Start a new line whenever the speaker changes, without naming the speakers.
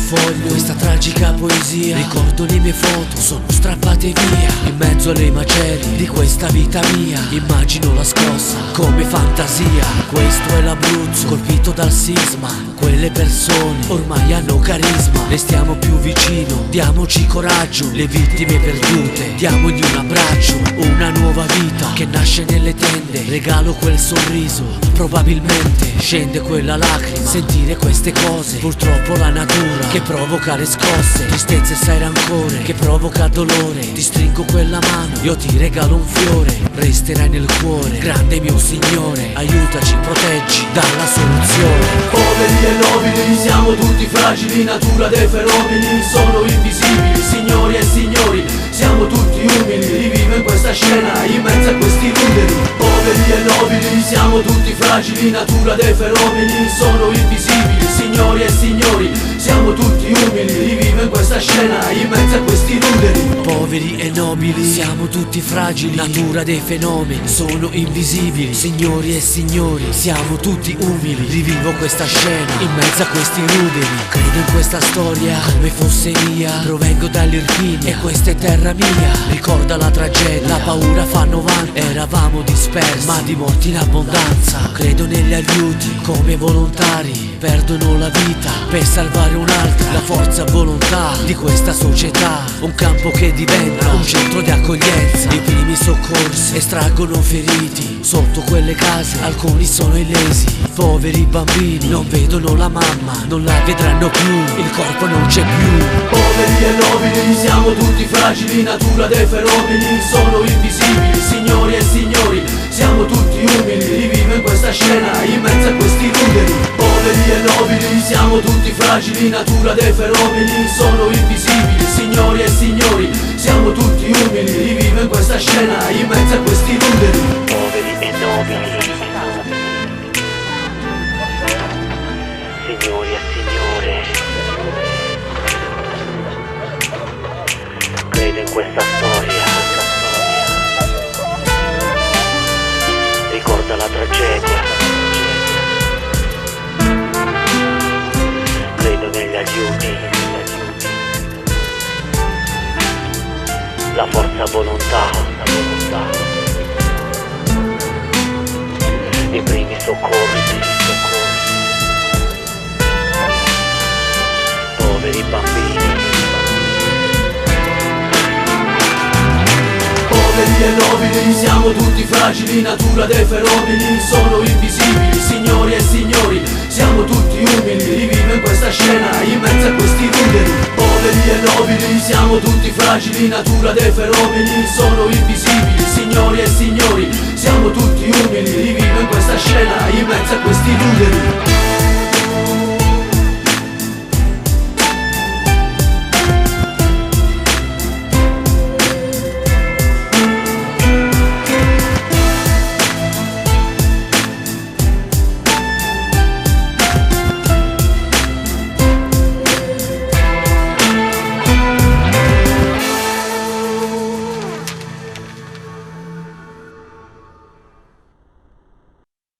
foglio questa tragica poesia. Ricordo le mie foto, sono strappate via in mezzo alle macerie di questa vita mia. Immagino la scossa come fantasia. Questo è l'Abruzzo colpito dal sisma. Quelle persone ormai hanno carisma. Ne stiamo più vicino, diamoci coraggio. Le vittime perdute, diamogli un abbraccio. Una nuova vita che nasce nelle tende. Regalo quel sorriso, probabilmente scende quella lacrima. Sentire queste cose, purtroppo la natura che provoca le scosse. Tristezza e sai rancore che provoca dolore. Ti stringo quella mano, io ti regalo un fiore. Resterai nel cuore, grande mio Signore. Aiutaci, proteggi dalla soluzione.
Poveri e nobili, siamo tutti fragili. Natura dei fenomeni sono invisibili. Signori e signori, siamo tutti umili. Rivivo in questa scena, in mezzo a questi numeri. Poveri e nobili, siamo tutti fragili. Natura dei fenomeni sono invisibili. Signori e signori, siamo tutti umili. Rivivo in questa scena, in mezzo a questi numeri.
Poveri e nobili, siamo tutti fragili. Natura dei fenomeni sono invisibili. Signori e signori, siamo tutti umili. Rivivo questa scena, in mezzo a questi ruderi. Credo in questa storia come fosse mia. Provengo dall'Irpinia e questa è terra mia. Ricorda la tragedia, la paura fa 90. Eravamo dispersi ma di morti in abbondanza. Credo negli aiuti come volontari. Perdono la vita per salvare un'altra. La forza volontà di questa società. Un campo che diventa un centro di accoglienza. I primi soccorsi estraggono feriti. Sotto quelle case alcuni sono illesi. Poveri bambini non vedono la mamma, non la vedranno più, il corpo non c'è più.
Poveri e nobili, siamo tutti fragili. Natura dei fenomeni sono invisibili. Signori e signori, siamo tutti umili. Rivivo in questa scena, in mezzo a questi numeri. Poveri e nobili, siamo tutti fragili. Natura dei fenomeni sono invisibili. Signori e signori, siamo tutti umili. Rivivo in questa scena, in mezzo a questi numeri.
Poveri e nobili, signori e signore, credo in questa storia. Ricorda la tragedia. Credo negli aiuti. La forza volontà. I primi soccorsi. Poveri bambini.
Poveri e nobili, siamo tutti fragili. Natura dei fenomeni sono invisibili. Signori e signori, siamo tutti umili. Rivivo in questa scena, in mezzo a questi numeri. Poveri e nobili, siamo tutti fragili. Natura dei fenomeni sono invisibili. Signori e signori, siamo tutti umili. Rivivo in questa scena, in mezzo a questi numeri.